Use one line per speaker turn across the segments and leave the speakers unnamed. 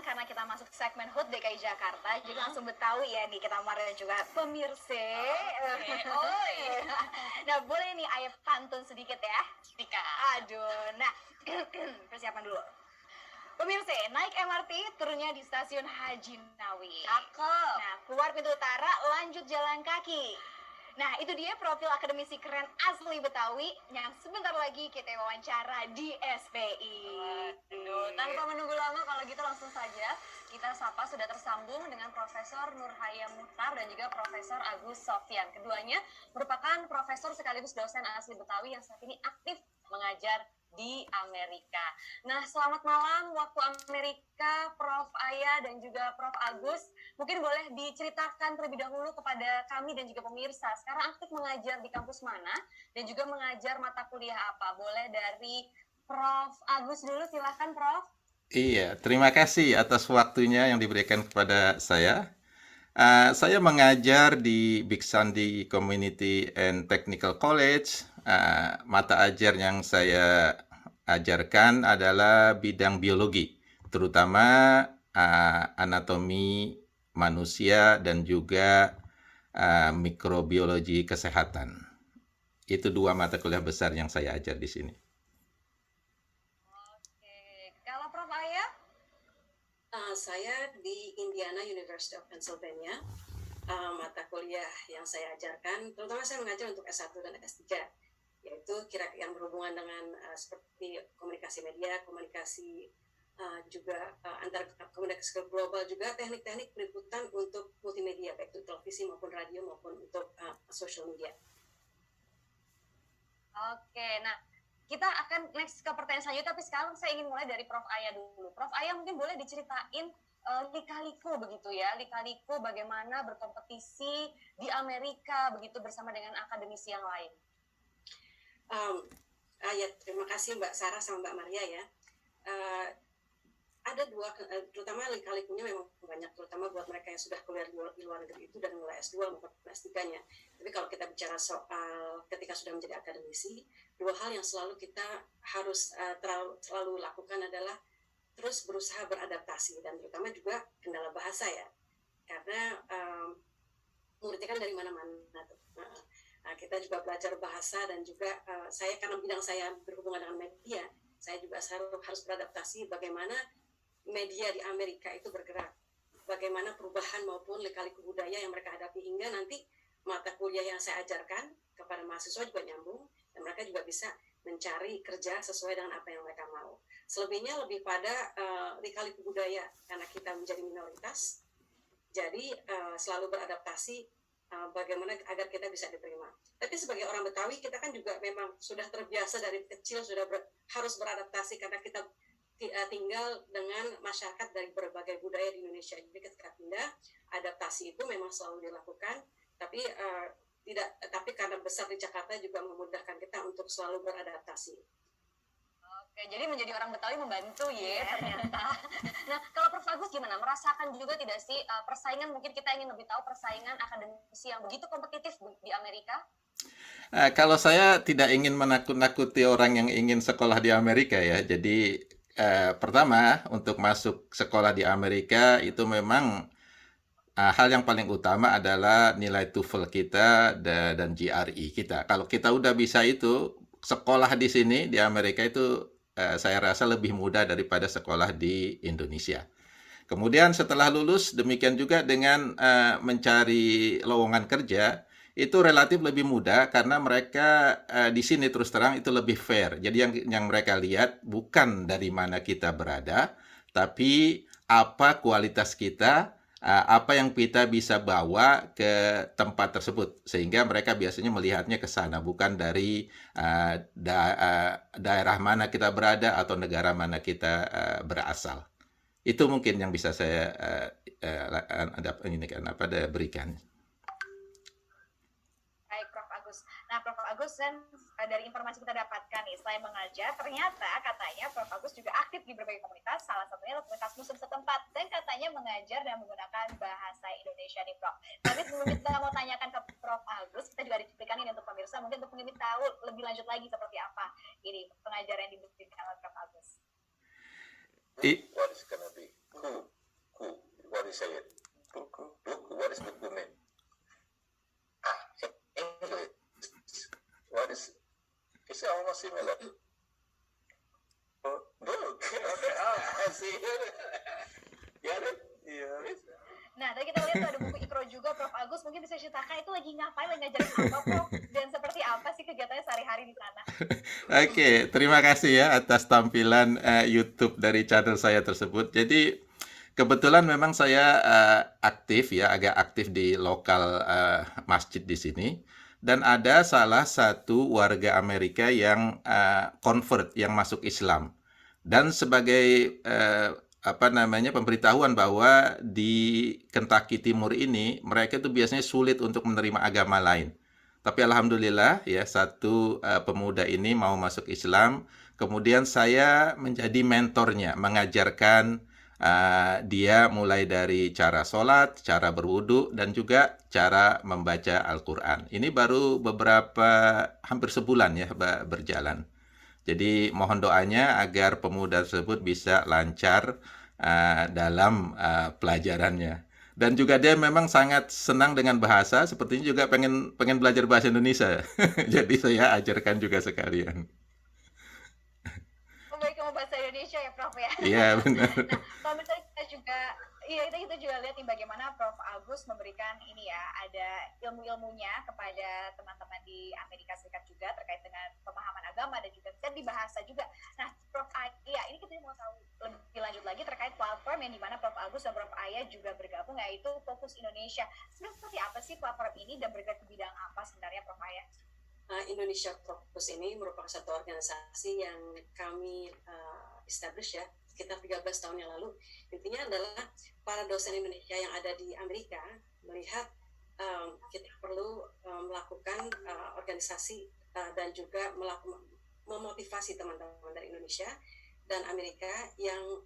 karena kita masuk segmen HUT DKI Jakarta, jadi langsung Betawi ya nih kita kemarin juga pemirsa. Oh iya. Nah boleh nih Ayah pantun sedikit ya.
Tika.
Aduh, nah persiapan dulu. Pemirsa, naik MRT turunnya di stasiun Haji Nawi.
Cakep.
Nah, keluar pintu utara, lanjut jalan kaki. Nah, itu dia profil akademisi keren asli Betawi yang sebentar lagi kita wawancara di SPI.
Waduh, tanpa menunggu lama kalau gitu langsung saja kita sapa sudah tersambung dengan Profesor Nurhaya Muhtar dan juga Profesor Agus Sofyan. Keduanya merupakan profesor sekaligus dosen asli Betawi yang saat ini aktif mengajar di Amerika. Nah, selamat malam waktu Amerika, Prof. Aya dan juga Prof. Agus. Mungkin boleh diceritakan terlebih dahulu kepada kami dan juga pemirsa. Sekarang aktif mengajar di kampus mana dan juga mengajar mata kuliah apa? Boleh dari Prof. Agus dulu, silahkan Prof.
Iya, terima kasih atas waktunya yang diberikan kepada saya. Saya mengajar di Big Sandy Community and Technical College. Mata ajar yang saya ajarkan adalah bidang biologi, terutama anatomi manusia dan juga mikrobiologi kesehatan. Itu dua mata kuliah besar yang saya ajar di sini.
Oke, kalau Prof. Aya?
Saya di Indiana University of Pennsylvania. Mata kuliah yang saya ajarkan, terutama saya mengajar untuk S1 dan S3, yaitu yang berhubungan dengan seperti komunikasi media, komunikasi juga antar komunikasi global, juga teknik-teknik peliputan untuk multimedia, baik itu televisi maupun radio maupun untuk social media.
Oke, nah kita akan next ke pertanyaan selanjutnya, tapi sekarang saya ingin mulai dari Prof. Aya dulu. Prof. Aya mungkin boleh diceritain lika-liku begitu ya, lika-liku bagaimana berkompetisi di Amerika begitu bersama dengan akademisi yang lain.
Ya, terima kasih Mbak Sarah sama Mbak Maria ya. Ada dua, terutama lika-likunya memang banyak, terutama buat mereka yang sudah kuliah di luar negeri itu dan mulai S2 maupun S3-nya. Tapi kalau kita bicara soal ketika sudah menjadi akademisi, dua hal yang selalu kita harus selalu lakukan adalah terus berusaha beradaptasi, dan terutama juga kendala bahasa ya. Karena muridnya kan dari mana-mana tuh. Kita juga belajar bahasa, dan juga saya karena bidang saya berhubungan dengan media, saya juga harus beradaptasi bagaimana media di Amerika itu bergerak, bagaimana perubahan maupun lika-liku budaya yang mereka hadapi, hingga nanti mata kuliah yang saya ajarkan kepada mahasiswa juga nyambung dan mereka juga bisa mencari kerja sesuai dengan apa yang mereka mau. Selebihnya lebih pada lika-liku budaya, karena kita menjadi minoritas, jadi selalu beradaptasi bagaimana agar kita bisa diterima. Tapi sebagai orang Betawi, kita kan juga memang sudah terbiasa dari kecil, sudah harus beradaptasi karena kita tinggal dengan masyarakat dari berbagai budaya di Indonesia. Jadi ketika pindah, adaptasi itu memang selalu dilakukan, tapi tapi karena besar di Jakarta juga memudahkan kita untuk selalu beradaptasi.
Oke, jadi menjadi orang Betawi membantu ya ternyata. Nah, kalau Prof. Agus gimana? Merasakan juga tidak sih persaingan, mungkin kita ingin lebih tahu persaingan akademisi yang begitu kompetitif di Amerika?
Kalau saya tidak ingin menakut-nakuti orang yang ingin sekolah di Amerika ya. Jadi pertama, untuk masuk sekolah di Amerika itu memang hal yang paling utama adalah nilai TOEFL kita dan GRE kita. Kalau kita udah bisa itu, sekolah di sini di Amerika itu saya rasa lebih mudah daripada sekolah di Indonesia. Kemudian setelah lulus, demikian juga dengan mencari lowongan kerja, itu relatif lebih mudah karena mereka di sini terus terang itu lebih fair. Jadi yang mereka lihat bukan dari mana kita berada, tapi apa kualitas kita, apa yang kita bisa bawa ke tempat tersebut. Sehingga mereka biasanya melihatnya ke sana, bukan dari daerah mana kita berada atau negara mana kita berasal. Itu mungkin yang bisa saya berikan.
Baik, Prof. Agus. Nah, Prof. Agus, dan dari informasi kita dapatkan nih, selain mengajar, ternyata katanya Prof. Agus juga aktif di berbagai komunitas, salah satunya komunitas muslim setempat, dan katanya mengajar dan menggunakan bahasa Indonesia nih, Prof. Tapi sebelum kita mau tanyakan ke Prof. Agus, kita juga diciptakan ini untuk pemirsa, mungkin untuk pemirsa tahu lebih lanjut lagi seperti apa ini pengajaran yang diberikan oleh Prof. Agus.
What is going to be cool? say it? Buku. Buku. What is buku mean? English. What is? It's almost similar. Oh, book. Okay. I see. Get it? Yeah.
Nah, tadi kita lihat tuh ada buku Ikro juga, Prof. Agus. Mungkin bisa ceritakan itu lagi ngapain, lagi ngajarin apa, Prof? Dan seperti apa sih kegiatannya sehari-hari di sana?
Oke, terima kasih ya atas tampilan YouTube dari channel saya tersebut. Jadi kebetulan memang saya aktif ya, agak aktif di lokal masjid di sini. Dan ada salah satu warga Amerika yang convert, yang masuk Islam. Dan sebagai pemberitahuan bahwa di Kentucky Timur ini mereka itu biasanya sulit untuk menerima agama lain. Tapi alhamdulillah ya satu pemuda ini mau masuk Islam. Kemudian saya menjadi mentornya, mengajarkan dia mulai dari cara sholat, cara berwudu, dan juga cara membaca Al-Quran. Ini baru hampir sebulan ya berjalan. Jadi mohon doanya agar pemuda tersebut bisa lancar dalam pelajarannya. Dan juga dia memang sangat senang dengan bahasa, sepertinya juga pengen belajar bahasa Indonesia. Jadi saya ajarkan juga sekalian.
Membaik bahasa Indonesia ya, Prof ya.
Iya, benar.
Nah, kalau misalnya kita juga lihat nih bagaimana Prof Agus memberikan ini ya, ada ilmu-ilmunya kepada teman-teman di Amerika Serikat juga terkait dengan pemahaman agama dan juga di bahasa juga. Nah, Prof Aya, ini kita mau tahu lebih lanjut lagi terkait platform yang dimana Prof Agus dan Prof Aya juga bergabung, yaitu Fokus Indonesia. Sebenarnya seperti apa sih platform ini dan bergerak ke bidang apa sebenarnya, Prof Aya?
Indonesia Fokus ini merupakan satu organisasi yang kami establish ya sekitar 13 tahun yang lalu. Intinya adalah para dosen Indonesia yang ada di Amerika melihat kita perlu melakukan organisasi dan juga memotivasi teman-teman dari Indonesia dan Amerika yang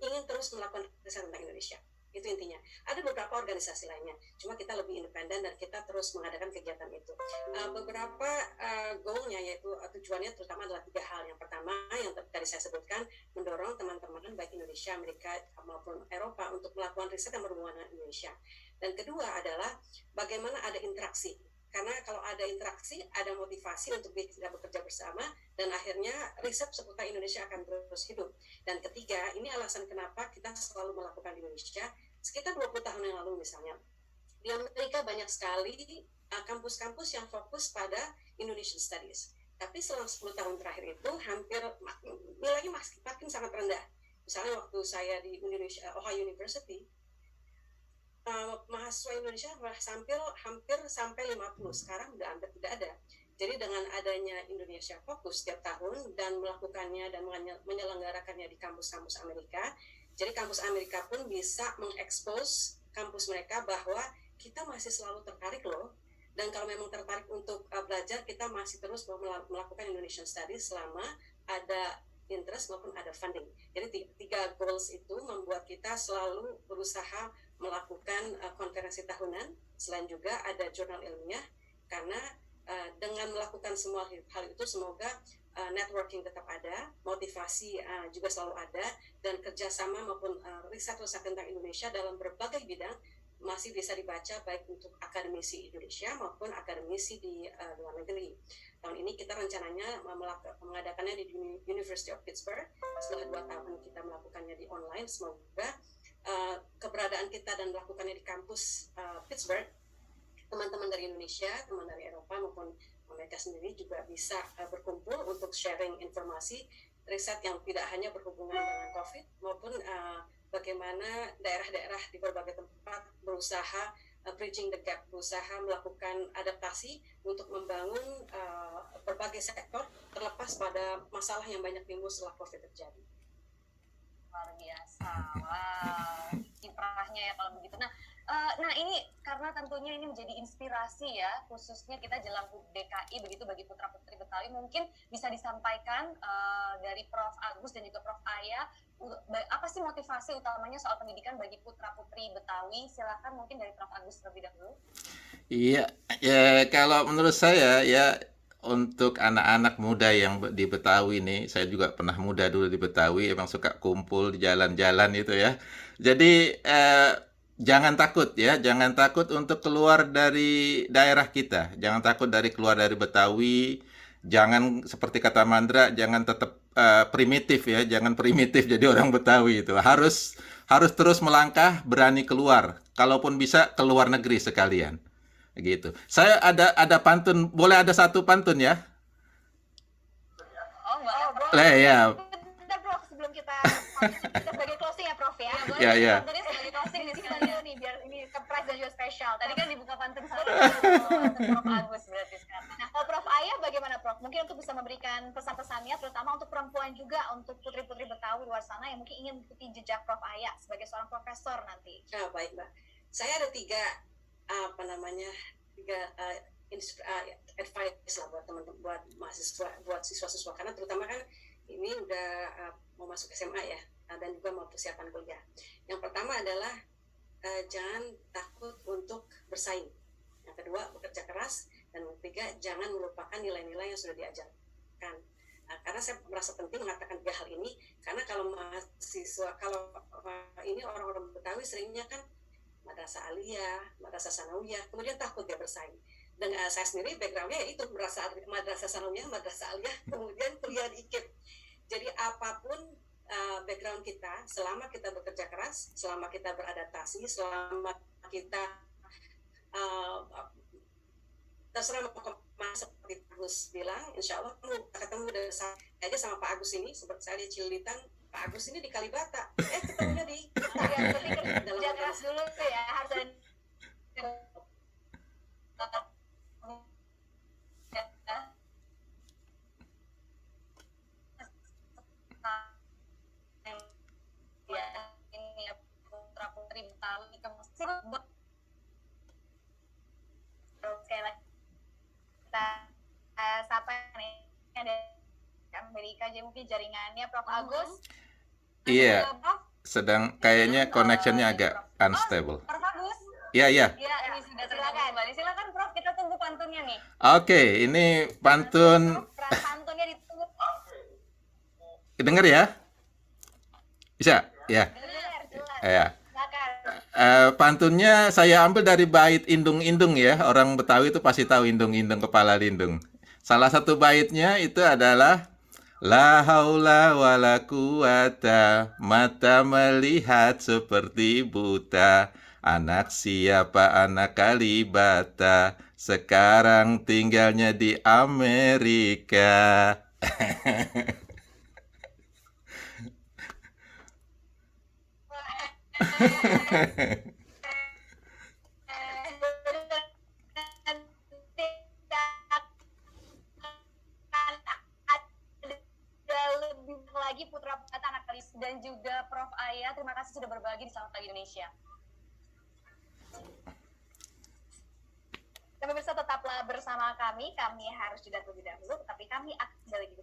ingin terus melakukan riset tentang Indonesia. Itu intinya. Ada beberapa organisasi lainnya, cuma kita lebih independen dan kita terus mengadakan kegiatan itu. Beberapa goalnya, yaitu tujuannya terutama adalah 3 hal. Yang pertama, yang tadi saya sebutkan, mendorong teman-teman baik Indonesia, Amerika maupun Eropa untuk melakukan riset yang berhubungan dengan Indonesia. Dan kedua adalah bagaimana ada interaksi. Karena kalau ada interaksi, ada motivasi untuk kita bekerja bersama, dan akhirnya riset seputar Indonesia akan terus hidup. Dan ketiga, ini alasan kenapa kita selalu melakukan di Indonesia. Sekitar 20 tahun yang lalu misalnya, di Amerika banyak sekali kampus-kampus yang fokus pada Indonesian Studies. Tapi selama 10 tahun terakhir itu, hampir nilainya makin sangat rendah. Misalnya waktu saya di Ohio University, mahasiswa Indonesia hampir sampai 50, sekarang udah hampir tidak ada. Jadi dengan adanya Indonesia Fokus setiap tahun dan melakukannya dan menyelenggarakannya di kampus-kampus Amerika, jadi kampus Amerika pun bisa mengekspos kampus mereka bahwa kita masih selalu tertarik loh, dan kalau memang tertarik untuk belajar, kita masih terus melakukan Indonesian Studies selama ada interest maupun ada funding. Jadi 3 goals itu membuat kita selalu berusaha melakukan konferensi tahunan, selain juga ada jurnal ilmiah, karena dengan melakukan semua hal itu semoga networking tetap ada, motivasi juga selalu ada, dan kerjasama maupun riset-riset tentang Indonesia dalam berbagai bidang masih bisa dibaca baik untuk akademisi Indonesia maupun akademisi di luar negeri. Tahun ini kita rencananya mengadakannya di University of Pittsburgh. Setelah 2 tahun kita melakukannya di online, semoga keberadaan kita dan melakukannya di kampus Pittsburgh, teman-teman dari Indonesia, teman dari Eropa maupun mereka sendiri juga bisa berkumpul untuk sharing informasi riset yang tidak hanya berhubungan dengan COVID maupun bagaimana daerah-daerah di berbagai tempat berusaha bridging the gap, berusaha melakukan adaptasi untuk membangun berbagai sektor terlepas pada masalah yang banyak timbul setelah COVID terjadi.
Luar biasa, wow, kiprahnya ya kalau begitu. Nah ini karena tentunya ini menjadi inspirasi ya, khususnya kita jelang HUT DKI begitu bagi putra-putri Betawi, mungkin bisa disampaikan dari Prof Agus dan juga Prof Aya, apa sih motivasi utamanya soal pendidikan bagi putra-putri Betawi? Silakan mungkin dari Prof Agus terlebih dahulu.
Iya, ya kalau menurut saya ya untuk anak-anak muda yang di Betawi nih, saya juga pernah muda dulu di Betawi, emang suka kumpul di jalan-jalan itu ya. Jadi jangan takut ya, jangan takut untuk keluar dari daerah kita, jangan takut keluar dari Betawi, jangan seperti kata Mandra, jangan tetap primitif ya, jangan primitif jadi orang Betawi itu. Harus terus melangkah, berani keluar. Kalaupun bisa keluar negeri sekalian. Gitu. Saya ada pantun, boleh ada satu pantun ya?
Oh, Mbak.
Oh, boleh.
Ya.
Bentar, Prof, sebelum kita sebagai closing ya, Prof ya.
Boleh
Ya, ya.
pantunnya sebagai closing di
Kita
sini.
dulu nih, biar ini surprise dan juga spesial.
Tadi kan dibuka pantun sama pantun Prof. Agus berarti sekarang.
Nah, kalau Prof Ayah bagaimana, Prof? Mungkin untuk bisa memberikan pesan-pesannya, terutama untuk perempuan juga, untuk putri-putri Betawi luar sana yang mungkin ingin mengikuti jejak Prof Ayah sebagai seorang profesor nanti.
Baik Mbak, saya ada tiga advice lah buat teman-teman, buat mahasiswa, buat siswa-siswa, karena terutama kan ini udah mau masuk SMA ya, dan juga mau persiapan kuliah. Yang pertama adalah jangan takut untuk bersaing. Yang kedua, bekerja keras. Dan yang ketiga, jangan melupakan nilai-nilai yang sudah diajarkan. Karena saya merasa penting mengatakan tiga hal ini, karena kalau mahasiswa, kalau ini orang-orang Betawi seringnya kan madrasah aliyah, madrasah sanawiyah, kemudian takut dia bersaing. Dan saya sendiri backgroundnya yaitu madrasah sanawiyah, madrasah aliyah, kemudian kuliah di IKIP. Jadi apapun background kita, selama kita bekerja keras, selama kita beradaptasi, selama kita terserah mau kemana, seperti Pak Agus bilang, insya Allah kamu ketemu aja sama Pak Agus ini, seperti saya di Cililitan, Pak Agus ini di Kalibata, ketemunya di
Kerja keras dulu ya, harus ada
ini ya putra putri Betawi ke Mesir.
sekali lagi kita sapa nih ada Amerika, jadi mungkin jaringannya Prof Agus.
Iya,
Juga, Prof.
sedang kayaknya connectionnya agak unstable.
Prof Agus.
Iya, iya.
Iya, ini sudah tergabung kembali. Silakan Prof, kita tunggu pantunnya nih.
Oke, ini pantun.
Pantunnya ditunggu.
Dengar ya? Bisa? Ya.
Dengar, jelas.
Ya.
Silakan.
Pantunnya saya ambil dari bait Indung-Indung ya. Orang Betawi itu pasti tahu Indung-Indung kepala lindung. Salah satu baitnya itu adalah La haula wala quwata, mata melihat seperti buta. Anak siapa anak Kalibata, sekarang tinggalnya di Amerika.
Lebih lagi putra anak kali.
Dan juga Prof Ayah, terima kasih sudah berbagi di Selamat Pagi Indonesia.
Pemirsa tetaplah bersama kami harus jeda terlebih dahulu, tapi kami akan kembali lagi